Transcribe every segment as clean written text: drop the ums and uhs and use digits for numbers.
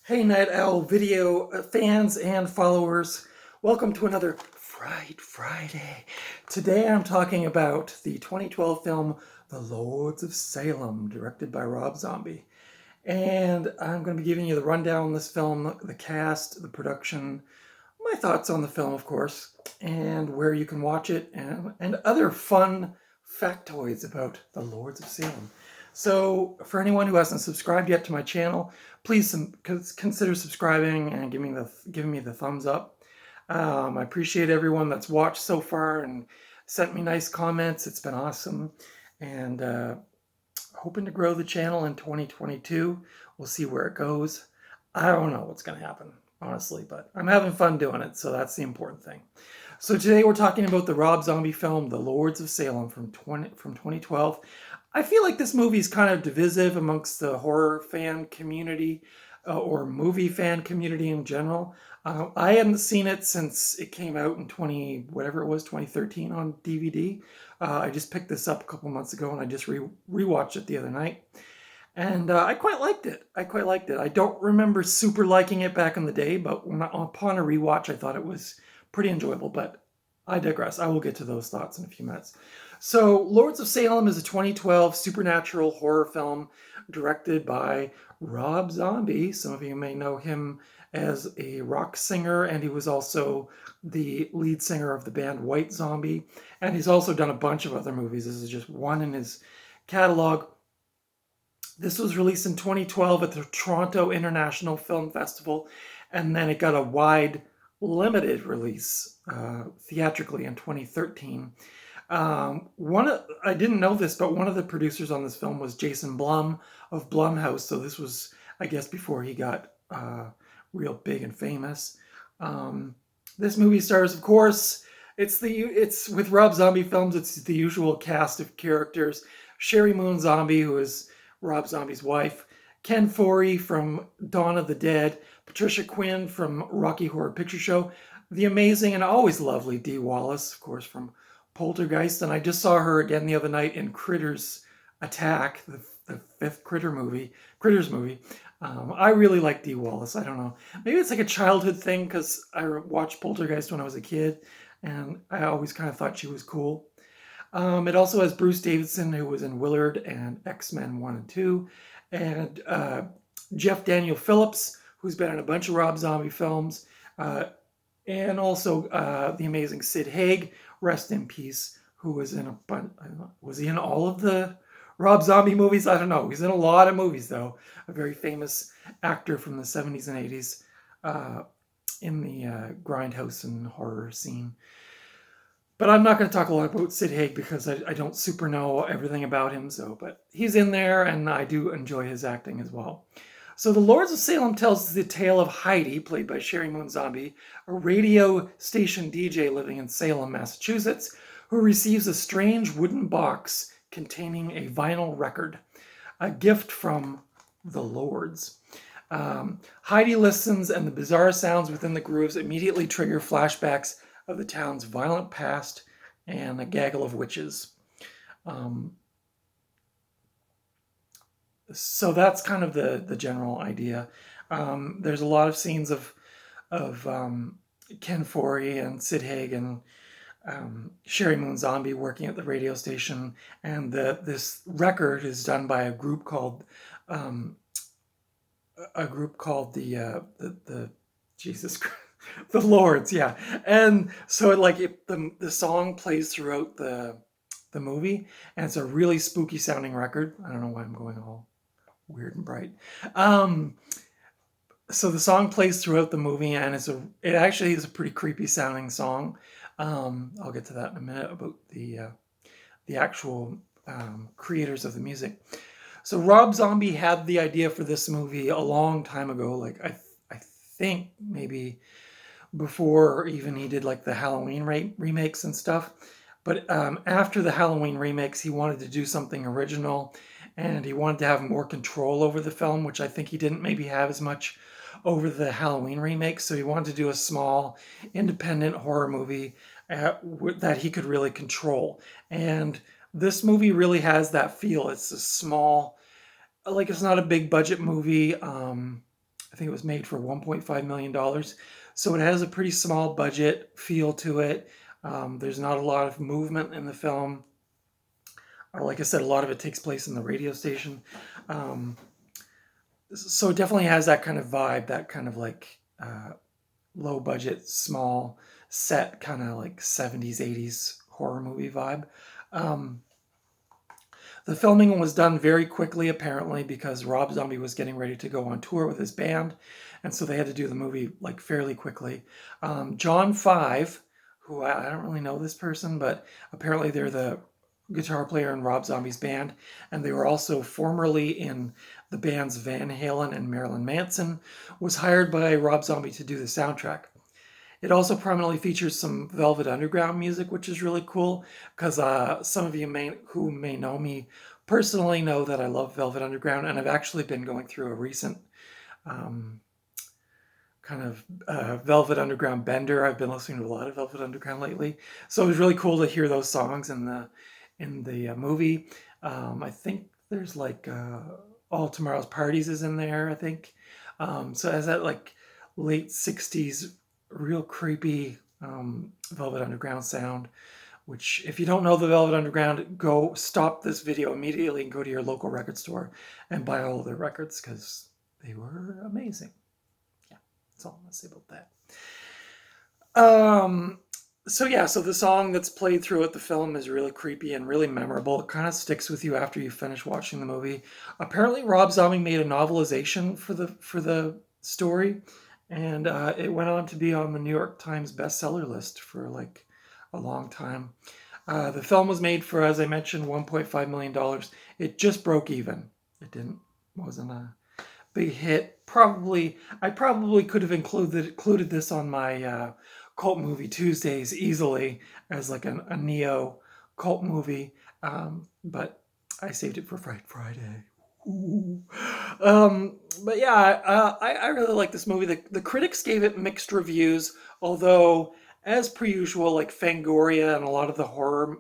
Hey Night Owl video fans and followers, welcome to another Fright Friday. Today I'm talking about the 2012 film The Lords of Salem, directed by Rob Zombie. And I'm going to be giving you the rundown on this film, the cast, the production, my thoughts on the film, of course, and where you can watch it, and other fun factoids about The Lords of Salem. So for anyone who hasn't subscribed yet to my channel, please consider subscribing and giving me the thumbs up. I appreciate everyone that's watched so far and sent me nice comments. It's been awesome. And hoping to grow the channel in 2022. We'll see where it goes. I don't know what's going to happen, honestly, but I'm having fun doing it, so that's the important thing. So today we're talking about the Rob Zombie film, The Lords of Salem from 2012. I feel like this movie is kind of divisive amongst the horror fan community or movie fan community in general. I hadn't seen it since it came out in 2013 on DVD. I just picked this up a couple months ago and I just rewatched it the other night. And I quite liked it. I don't remember super liking it back in the day, but upon a rewatch, I thought it was pretty enjoyable. But I digress. I will get to those thoughts in a few minutes. So, Lords of Salem is a 2012 supernatural horror film directed by Rob Zombie. Some of you may know him as a rock singer, and he was also the lead singer of the band White Zombie. And he's also done a bunch of other movies. This is just one in his catalog. This was released in 2012 at the Toronto International Film Festival, and then it got a wide limited release theatrically in 2013. I didn't know this, but one of the producers on this film was Jason Blum of Blumhouse. So this was, I guess, before he got real big and famous. This movie stars, of course, it's with Rob Zombie films. It's the usual cast of characters: Sherry Moon Zombie, who is Rob Zombie's wife; Ken Foree from Dawn of the Dead; Patricia Quinn from Rocky Horror Picture Show; the amazing and always lovely Dee Wallace, of course, from Poltergeist. And I just saw her again the other night in Critters Attack, the fifth Critters movie. I really like Dee Wallace. I don't know. Maybe it's like a childhood thing because I watched Poltergeist when I was a kid, and I always kind of thought she was cool. It also has Bruce Davison, who was in Willard and X-Men 1 and 2, and Jeff Daniel Phillips, who's been in a bunch of Rob Zombie films, and also the amazing Sid Haig, rest in peace, who was in was he in all of the Rob Zombie movies? I don't know. He's in a lot of movies, though. A very famous actor from the 70s and 80s in the grindhouse and horror scene. But I'm not going to talk a lot about Sid Haig because I don't super know everything about him. But he's in there, and I do enjoy his acting as well. So The Lords of Salem tells the tale of Heidi, played by Sherry Moon Zombie, a radio station DJ living in Salem, Massachusetts, who receives a strange wooden box containing a vinyl record, a gift from the Lords. Heidi listens, and the bizarre sounds within the grooves immediately trigger flashbacks of the town's violent past and a gaggle of witches. So that's kind of the general idea. There's a lot of scenes of Ken Foree and Sid Haig and Sherry Moon Zombie working at the radio station, and this record is done by a group called the Jesus Christ, the Lords, yeah. And so the song plays throughout the movie, and it's a really spooky sounding record. I don't know why I'm going all weird and bright. So the song plays throughout the movie, and it actually is a pretty creepy sounding song. I'll get to that in a minute about the actual creators of the music. So Rob Zombie had the idea for this movie a long time ago. Like I think maybe before even he did like the Halloween remakes and stuff. But after the Halloween remakes, he wanted to do something original, and he wanted to have more control over the film, which I think he didn't maybe have as much over the Halloween remakes. So he wanted to do a small, independent horror movie that he could really control. And this movie really has that feel. It's a small, like, it's not a big budget movie. I think it was made for $1.5 million. So it has a pretty small budget feel to it. There's not a lot of movement in the film. Or like I said, a lot of it takes place in the radio station. So it definitely has that kind of vibe, that kind of like low budget, small set, kind of like 70s, 80s horror movie vibe. The filming was done very quickly, apparently, because Rob Zombie was getting ready to go on tour with his band, and so they had to do the movie like fairly quickly. John Five, who I don't really know this person, but apparently they're the guitar player in Rob Zombie's band, and they were also formerly in the bands Van Halen and Marilyn Manson, was hired by Rob Zombie to do the soundtrack. It also prominently features some Velvet Underground music, which is really cool because some of you who may know me personally know that I love Velvet Underground, and I've actually been going through a recent kind of Velvet Underground bender. I've been listening to a lot of Velvet Underground lately, so it was really cool to hear those songs in the movie. I think there's like All Tomorrow's Parties is in there, I think. So it has that like late 60s real creepy Velvet Underground sound, which if you don't know the Velvet Underground, go stop this video immediately and go to your local record store and buy all of their records because they were amazing. Yeah, that's all I'm gonna say about that. So the song that's played throughout the film is really creepy and really memorable. It kind of sticks with you after you finish watching the movie. Apparently Rob Zombie made a novelization for the story, and it went on to be on the New York Times bestseller list for like a long time. The film was made for, as I mentioned, $1.5 million. It just broke even. It wasn't a big hit. I probably could have included this on my Cult Movie Tuesdays easily as like a neo cult movie, but I saved it for Fright Friday. But yeah, I really like this movie. The critics gave it mixed reviews, although as per usual, like Fangoria and a lot of the horror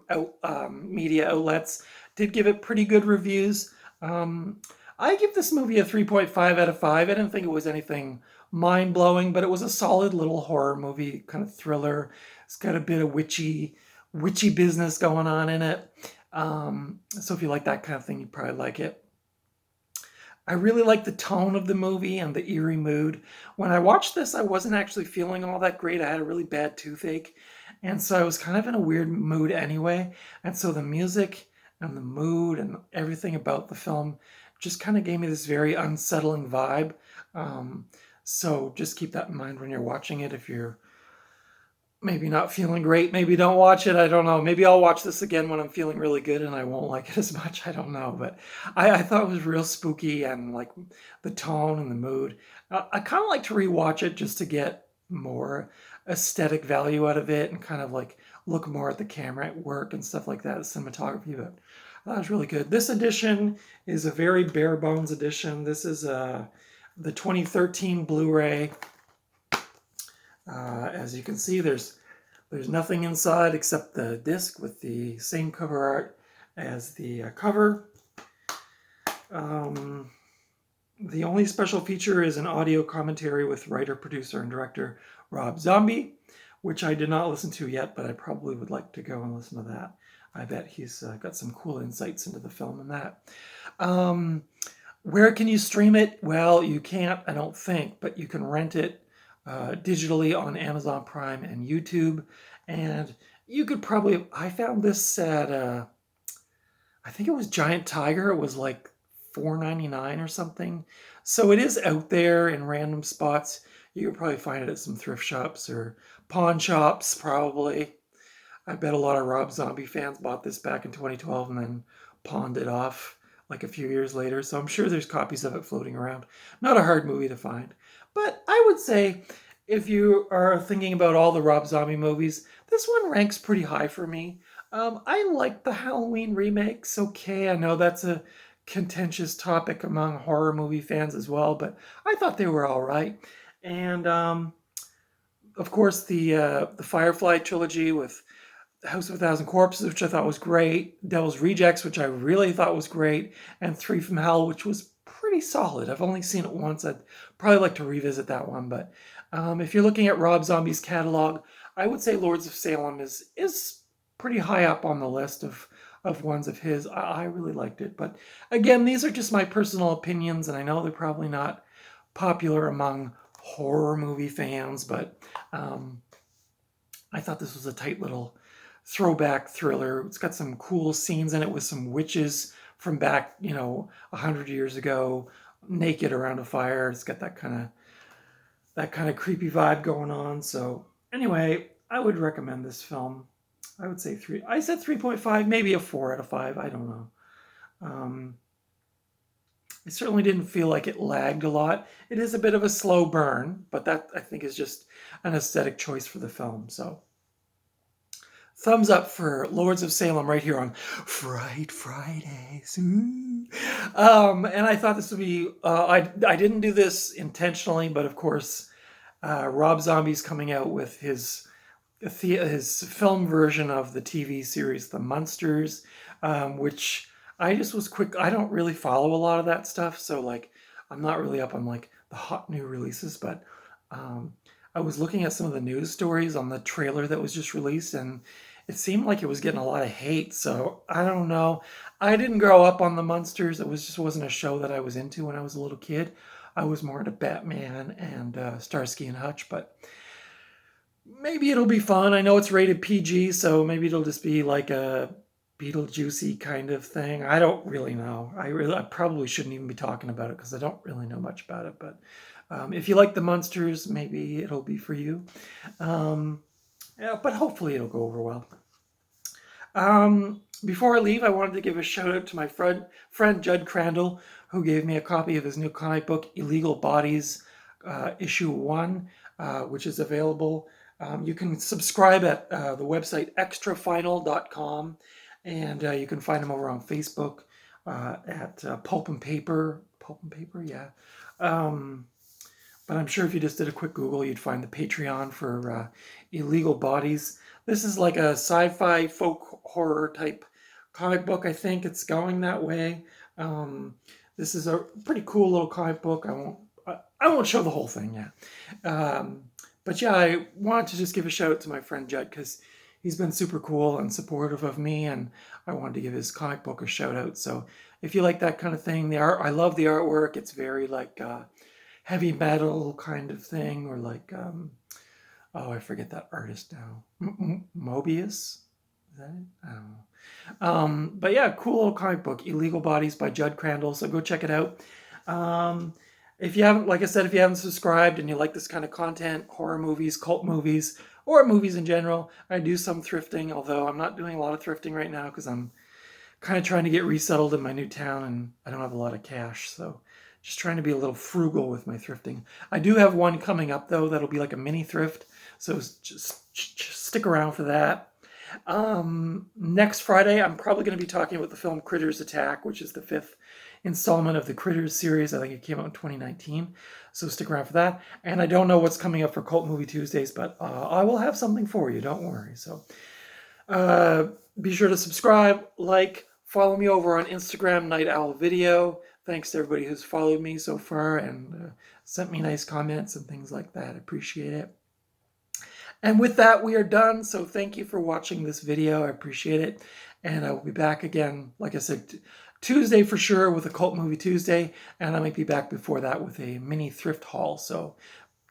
media outlets did give it pretty good reviews. I give this movie a 3.5 out of 5. I didn't think it was anything mind-blowing, but it was a solid little horror movie, kind of thriller. It's got a bit of witchy business going on in it. So if you like that kind of thing, you'd probably like it. I really like the tone of the movie and the eerie mood. When I watched this, I wasn't actually feeling all that great. I had a really bad toothache, and so I was kind of in a weird mood anyway. And so the music and the mood and everything about the film just kind of gave me this very unsettling vibe. So just keep that in mind when you're watching it. If you're maybe not feeling great, maybe don't watch it. I don't know. Maybe I'll watch this again when I'm feeling really good and I won't like it as much. I don't know. But I thought it was real spooky, and like the tone and the mood. I kind of like to rewatch it just to get more aesthetic value out of it and kind of like look more at the camera at work and stuff like that, the cinematography. But that was really good. This edition is a very bare bones edition. This is the 2013 Blu-ray. As you can see, there's nothing inside except the disc with the same cover art as the cover. The only special feature is an audio commentary with writer, producer, and director Rob Zombie, which I did not listen to yet, but I probably would like to go and listen to that. I bet he's got some cool insights into the film and that. Where can you stream it? Well, you can't, I don't think, but you can rent it digitally on Amazon Prime and YouTube. And you could probably, I found this at, I think it was Giant Tiger. It was like $4.99 or something. So it is out there in random spots. You could probably find it at some thrift shops or pawn shops, probably. I bet a lot of Rob Zombie fans bought this back in 2012 and then pawned it off like a few years later. So I'm sure there's copies of it floating around. Not a hard movie to find. But I would say if you are thinking about all the Rob Zombie movies, this one ranks pretty high for me. I like the Halloween remakes. Okay, I know that's a contentious topic among horror movie fans as well, but I thought they were all right. And of course, the Firefly Trilogy with House of a Thousand Corpses, which I thought was great, Devil's Rejects, which I really thought was great, and Three from Hell, which was pretty solid. I've only seen it once. I'd probably like to revisit that one. But if you're looking at Rob Zombie's catalog, I would say Lords of Salem is pretty high up on the list of ones of his. I really liked it. But again, these are just my personal opinions, and I know they're probably not popular among horror movie fans, but I thought this was a tight little throwback thriller. It's got some cool scenes in it with some witches from back, 100 years ago, naked around a fire. It's got that kind of creepy vibe going on. So anyway, I would recommend this film. I would say 3. I said 3.5, maybe a 4 out of 5. I don't know. I certainly didn't feel like it lagged a lot. It is a bit of a slow burn, but that I think is just an aesthetic choice for the film. So thumbs up for Lords of Salem right here on Fright Fridays. And I thought this would be, I didn't do this intentionally, but of course, Rob Zombie's coming out with his film version of the TV series The Munsters, which I just was quick. I don't really follow a lot of that stuff, so like I'm not really up on like the hot new releases, but I was looking at some of the news stories on the trailer that was just released, and it seemed like it was getting a lot of hate. So I don't know. I didn't grow up on the Munsters. It wasn't a show that I was into when I was a little kid. I was more into Batman and Starsky and Hutch, but maybe it'll be fun. I know it's rated PG, so maybe it'll just be like a Beetlejuicy kind of thing. I don't really know. I probably shouldn't even be talking about it because I don't really know much about it. But if you like the Munsters, maybe it'll be for you. Yeah, but hopefully it'll go over well. Before I leave, I wanted to give a shout out to my friend Judd Crandall, who gave me a copy of his new comic book, Illegal Bodies, issue 1, which is available. You can subscribe at the website extrafinal.com, and you can find him over on Facebook at Pulp and Paper. Pulp and Paper, yeah. But I'm sure if you just did a quick Google, you'd find the Patreon for Illegal Bodies. This is like a sci-fi folk horror type comic book. I think it's going that way. This is a pretty cool little comic book. I won't show the whole thing yet. But yeah, I wanted to just give a shout out to my friend Judd because he's been super cool and supportive of me, and I wanted to give his comic book a shout out. So if you like that kind of thing, the art, I love the artwork. It's very like heavy metal kind of thing, or like oh, I forget that artist now. Mobius? Is that it? I don't know. But yeah, cool little comic book, Illegal Bodies by Judd Crandall. So go check it out. If you haven't, like I said, if you haven't subscribed and you like this kind of content, horror movies, cult movies, or movies in general, I do some thrifting, although I'm not doing a lot of thrifting right now because I'm kind of trying to get resettled in my new town and I don't have a lot of cash. So just trying to be a little frugal with my thrifting. I do have one coming up, though, that'll be like a mini thrift. So just stick around for that. Next Friday, I'm probably going to be talking about the film Critters Attack, which is the 5th installment of the Critters series. I think it came out in 2019. So stick around for that. And I don't know what's coming up for Cult Movie Tuesdays, but I will have something for you. Don't worry. So be sure to subscribe, like, follow me over on Instagram, Night Owl Video. Thanks to everybody who's followed me so far and sent me nice comments and things like that. I appreciate it. And with that, we are done. So thank you for watching this video. I appreciate it. And I will be back again, like I said, Tuesday for sure with a Cult Movie Tuesday. And I might be back before that with a mini thrift haul. So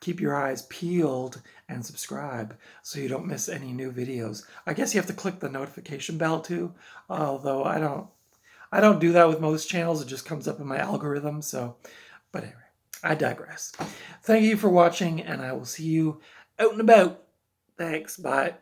keep your eyes peeled and subscribe so you don't miss any new videos. I guess you have to click the notification bell too, although I don't do that with most channels. It just comes up in my algorithm. So, but anyway, I digress. Thank you for watching, and I will see you out and about. Thanks. Bye.